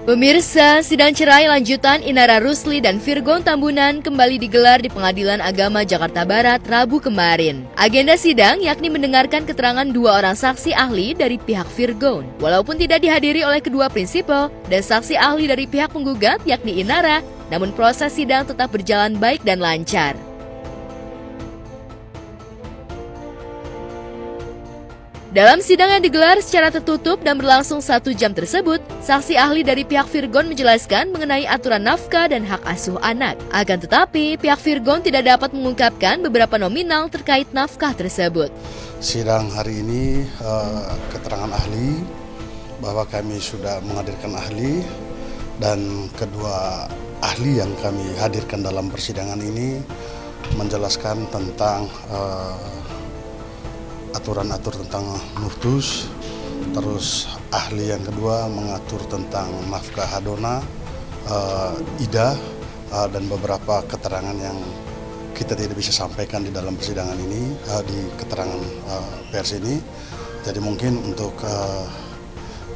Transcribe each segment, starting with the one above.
Pemirsa, sidang cerai lanjutan Inara Rusli dan Virgon Tambunan kembali digelar di Pengadilan Agama Jakarta Barat Rabu kemarin. Agenda sidang yakni mendengarkan keterangan dua orang saksi ahli dari pihak Virgon. Walaupun tidak dihadiri oleh kedua prinsipal dan saksi ahli dari pihak penggugat yakni Inara, namun proses sidang tetap berjalan baik dan lancar. Dalam sidang yang digelar secara tertutup dan berlangsung 1 jam tersebut, saksi ahli dari pihak Virgon menjelaskan mengenai aturan nafkah dan hak asuh anak. Akan tetapi, pihak Virgon tidak dapat mengungkapkan beberapa nominal terkait nafkah tersebut. Sidang hari ini keterangan ahli, bahwa kami sudah menghadirkan ahli, dan kedua ahli yang kami hadirkan dalam persidangan ini menjelaskan tentang aturan-atur tentang nurtus, terus ahli yang kedua mengatur tentang nafkah hadona, idah, dan beberapa keterangan yang kita tidak bisa sampaikan di dalam persidangan ini, di keterangan pers ini. Jadi mungkin untuk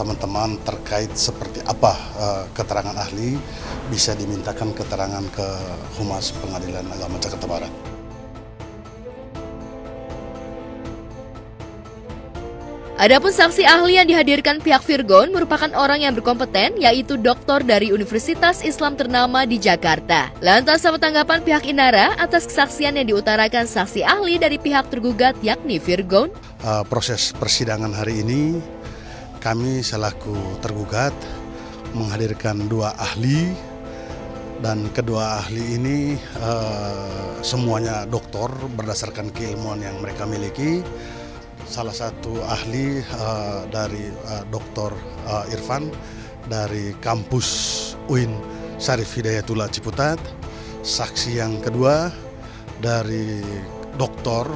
teman-teman terkait seperti apa keterangan ahli bisa dimintakan keterangan ke Humas Pengadilan Agama Jakarta Barat. Adapun saksi ahli yang dihadirkan pihak Virgon merupakan orang yang berkompeten, yaitu doktor dari Universitas Islam ternama di Jakarta. Lantas apa tanggapan pihak Inara atas kesaksian yang diutarakan saksi ahli dari pihak tergugat yakni Virgon? Proses persidangan hari ini kami selaku tergugat menghadirkan dua ahli, dan kedua ahli ini semuanya doktor berdasarkan keilmuan yang mereka miliki. Salah satu ahli dari Dr. Irfan dari kampus UIN Syarif Hidayatullah Ciputat. Saksi yang kedua dari doktor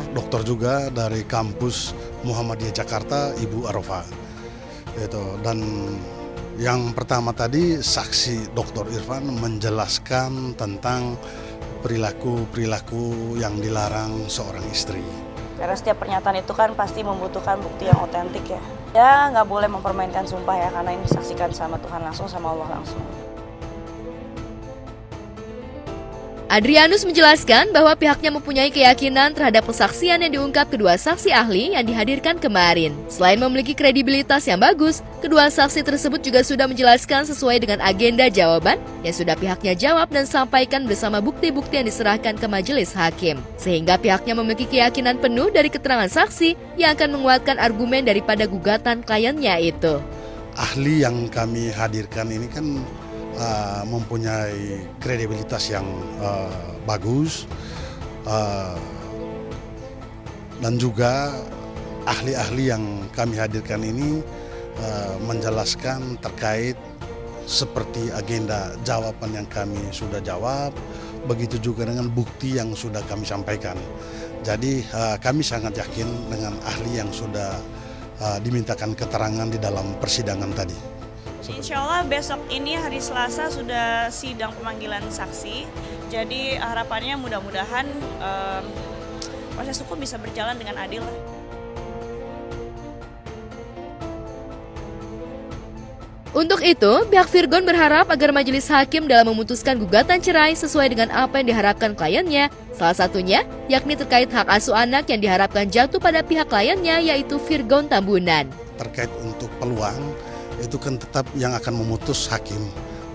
juga dari kampus Muhammadiyah Jakarta, Ibu Arofa. Dan yang pertama tadi saksi Dr. Irfan menjelaskan tentang perilaku yang dilarang seorang istri. Karena setiap pernyataan itu kan pasti membutuhkan bukti yang otentik ya. Ya nggak boleh mempermainkan sumpah ya, karena ini disaksikan sama Tuhan langsung, sama Allah langsung. Adrianus menjelaskan bahwa pihaknya mempunyai keyakinan terhadap kesaksian yang diungkap kedua saksi ahli yang dihadirkan kemarin. Selain memiliki kredibilitas yang bagus, kedua saksi tersebut juga sudah menjelaskan sesuai dengan agenda jawaban yang sudah pihaknya jawab dan sampaikan bersama bukti-bukti yang diserahkan ke majelis hakim. Sehingga pihaknya memiliki keyakinan penuh dari keterangan saksi yang akan menguatkan argumen daripada gugatan kliennya itu. Ahli yang kami hadirkan ini kan mempunyai kredibilitas yang bagus, dan juga ahli-ahli yang kami hadirkan ini menjelaskan terkait seperti agenda jawaban yang kami sudah jawab, begitu juga dengan bukti yang sudah kami sampaikan. Jadi kami sangat yakin dengan ahli yang sudah dimintakan keterangan di dalam persidangan tadi. Insya Allah besok ini hari Selasa sudah sidang pemanggilan saksi. Jadi harapannya mudah-mudahan proses hukum bisa berjalan dengan adil. Untuk itu, pihak Virgon berharap agar majelis hakim dalam memutuskan gugatan cerai sesuai dengan apa yang diharapkan kliennya. Salah satunya, yakni terkait hak asuh anak yang diharapkan jatuh pada pihak kliennya, yaitu Virgon Tambunan. Terkait untuk peluang, itu kan tetap yang akan memutus hakim.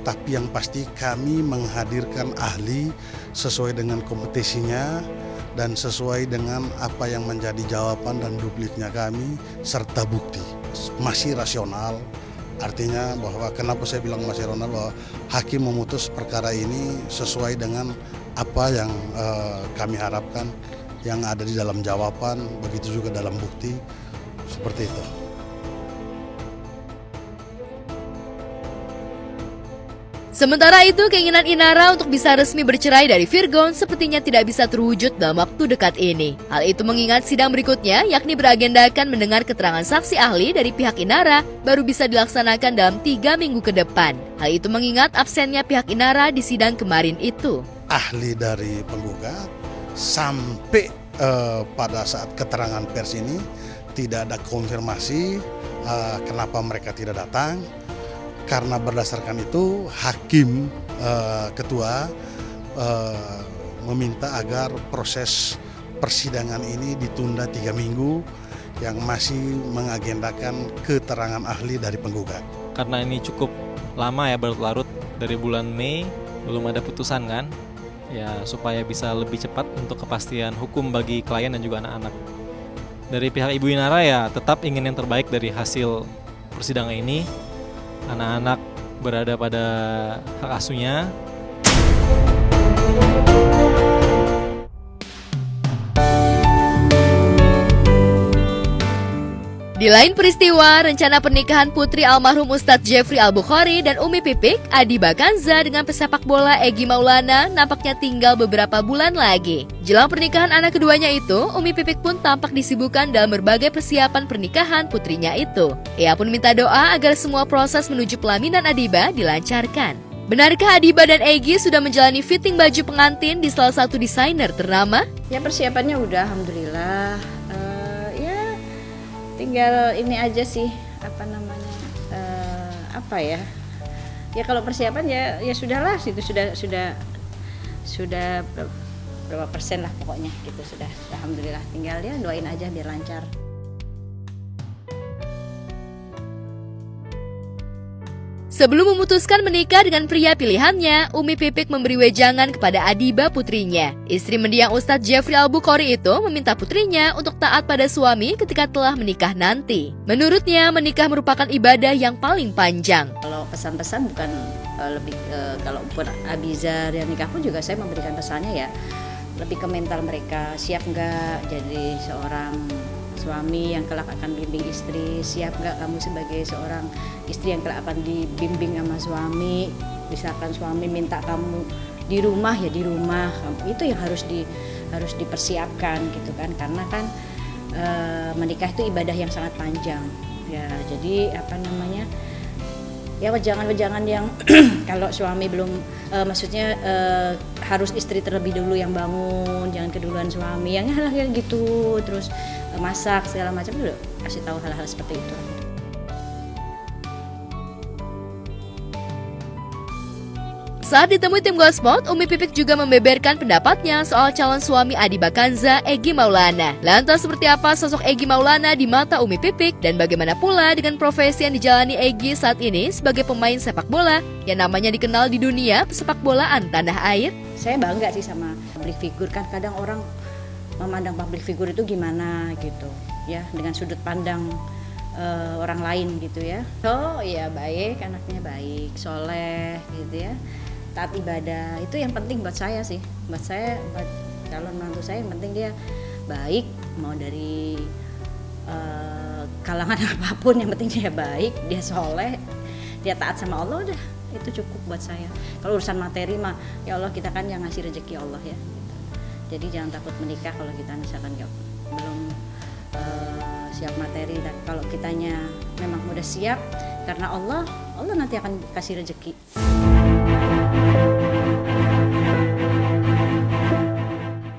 Tapi yang pasti kami menghadirkan ahli sesuai dengan kompetisinya dan sesuai dengan apa yang menjadi jawaban dan dupliknya kami serta bukti. Masih rasional, artinya bahwa kenapa saya bilang masih rasional, bahwa hakim memutus perkara ini sesuai dengan apa yang kami harapkan yang ada di dalam jawaban, begitu juga dalam bukti, seperti itu. Sementara itu, keinginan Inara untuk bisa resmi bercerai dari Virgon sepertinya tidak bisa terwujud dalam waktu dekat ini. Hal itu mengingat sidang berikutnya, yakni beragendakan mendengar keterangan saksi ahli dari pihak Inara, baru bisa dilaksanakan dalam 3 minggu ke depan. Hal itu mengingat absennya pihak Inara di sidang kemarin itu. Ahli dari penggugat sampai pada saat keterangan pers ini tidak ada konfirmasi kenapa mereka tidak datang. Karena berdasarkan itu hakim ketua meminta agar proses persidangan ini ditunda 3 minggu yang masih mengagendakan keterangan ahli dari penggugat. Karena ini cukup lama ya, berlarut dari bulan Mei belum ada putusan kan, ya supaya bisa lebih cepat untuk kepastian hukum bagi klien dan juga anak-anak. Dari pihak Ibu Inara ya tetap ingin yang terbaik dari hasil persidangan ini. Anak-anak berada pada hak asuhnya. Di lain peristiwa, rencana pernikahan putri almarhum Ustadz Jeffrey Al-Bukhari dan Umi Pipik, Adiba Kanza dengan pesepak bola Egy Maulana nampaknya tinggal beberapa bulan lagi. Jelang pernikahan anak keduanya itu, Umi Pipik pun tampak disibukkan dalam berbagai persiapan pernikahan putrinya itu. Ia pun minta doa agar semua proses menuju pelaminan Adiba dilancarkan. Benarkah Adiba dan Egy sudah menjalani fitting baju pengantin di salah satu desainer ternama? Ya persiapannya udah, alhamdulillah. Tinggal ini aja sih, ya kalau persiapan ya sudahlah, itu sudah berapa persen lah pokoknya gitu, sudah alhamdulillah, tinggal ya doain aja biar lancar. Sebelum memutuskan menikah dengan pria pilihannya, Umi Pipik memberi wejangan kepada Adiba putrinya. Istri mendiang Ustadz Jeffrey Al-Bukhari itu meminta putrinya untuk taat pada suami ketika telah menikah nanti. Menurutnya, menikah merupakan ibadah yang paling panjang. Kalau pesan-pesan bukan kalaupun Abizar yang nikah pun juga saya memberikan pesannya ya lebih ke mental mereka, siap nggak jadi seorang suami yang kelak akan bimbing istri, siap nggak kamu sebagai seorang istri yang kelak akan dibimbing sama suami. Misalkan suami minta kamu di rumah ya di rumah, itu yang harus dipersiapkan gitu kan, karena kan menikah itu ibadah yang sangat panjang ya. Jadi ya wejangan-wejangan yang kalau suami belum harus istri terlebih dulu yang bangun, jangan keduluan suami, yang hal-hal gitu, terus masak segala macam, dulu kasih tahu hal-hal seperti itu. Saat ditemui tim Gospot, Umi Pipik juga membeberkan pendapatnya soal calon suami Adiba Kanza, Egy Maulana. Lantas seperti apa sosok Egy Maulana di mata Umi Pipik, dan bagaimana pula dengan profesi yang dijalani Egy saat ini sebagai pemain sepak bola yang namanya dikenal di dunia sepak bolaan tanah air? Saya bangga sih sama public figure, kan kadang orang memandang public figure itu gimana gitu ya, dengan sudut pandang orang lain gitu ya. Oh iya, baik, anaknya baik, soleh gitu ya, taat ibadah, itu yang penting buat saya sih. Buat calon mantu saya yang penting dia baik, mau dari kalangan apapun, yang penting dia baik, dia soleh, dia taat sama Allah, udah itu cukup buat saya. Kalau urusan materi mah ya Allah, kita kan yang ngasih rezeki Allah ya gitu. Jadi jangan takut menikah kalau kita misalkan belum siap materi, dan kalau kitanya memang udah siap, karena Allah nanti akan kasih rezeki.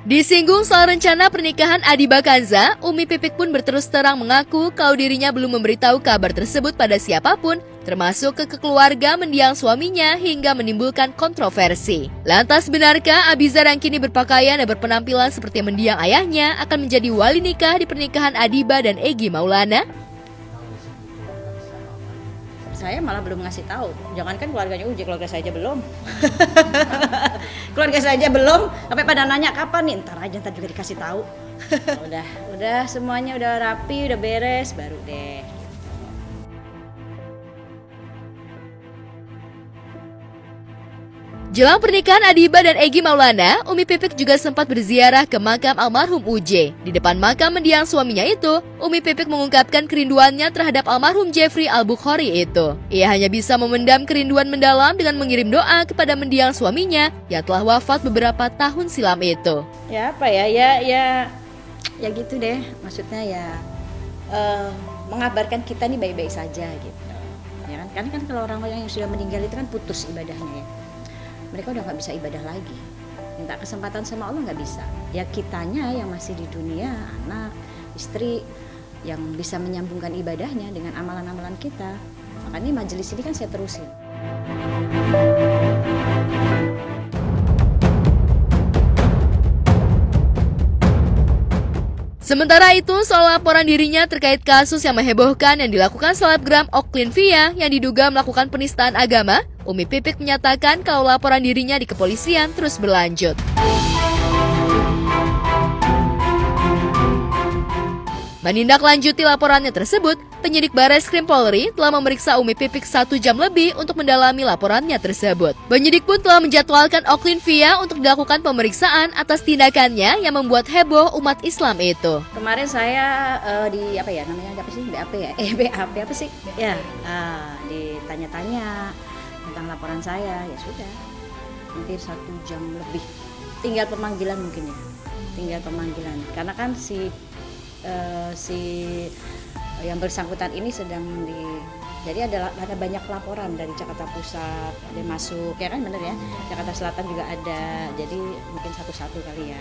Disinggung soal rencana pernikahan Adiba Kanza, Umi Pipik pun berterus terang mengaku kalau dirinya belum memberitahu kabar tersebut pada siapapun, termasuk ke keluarga mendiang suaminya hingga menimbulkan kontroversi. Lantas benarkah Abizar yang kini berpakaian dan berpenampilan seperti mendiang ayahnya akan menjadi wali nikah di pernikahan Adiba dan Egy Maulana? Saya malah belum ngasih tahu. Jangankan keluarganya Uji, keluarga saya aja belum. Keluarga saya aja belum. Sampai pada nanya kapan nih, ntar juga dikasih tahu. udah semuanya udah rapi, udah beres, baru deh. Jelang pernikahan Adiba dan Egy Maulana, Umi Pipik juga sempat berziarah ke makam almarhum Uje. Di depan makam mendiang suaminya itu, Umi Pipik mengungkapkan kerinduannya terhadap almarhum Jeffrey Al-Bukhari itu. Ia hanya bisa memendam kerinduan mendalam dengan mengirim doa kepada mendiang suaminya yang telah wafat beberapa tahun silam itu. Ya apa ya gitu deh. Maksudnya ya mengabarkan kita nih baik-baik saja gitu. Ya kan kalau orang-orang yang sudah meninggal itu kan putus ibadahnya ya. Mereka udah nggak bisa ibadah lagi, minta kesempatan sama Allah nggak bisa. Ya kitanya yang masih di dunia, anak, istri, yang bisa menyambungkan ibadahnya dengan amalan-amalan kita. Makanya majelis ini kan saya terusin. Sementara itu, soal laporan dirinya terkait kasus yang menghebohkan yang dilakukan selebgram Oklin Via yang diduga melakukan penistaan agama, Umi Pipik menyatakan kalau laporan dirinya di kepolisian terus berlanjut. Menindaklanjuti laporannya tersebut, penyidik Bareskrim Polri telah memeriksa Umi Pipik 1 jam lebih untuk mendalami laporannya tersebut. Penyidik pun telah menjadwalkan Oklin Via untuk dilakukan pemeriksaan atas tindakannya yang membuat heboh umat Islam itu. Kemarin saya di BAP ditanya-tanya tentang laporan saya, ya sudah, hampir 1 jam lebih. Tinggal pemanggilan mungkin ya, karena kan si yang bersangkutan ini jadi ada banyak laporan dari Jakarta Pusat, ada masuk, ya kan bener ya, Jakarta Selatan juga ada, jadi mungkin satu-satu kali ya.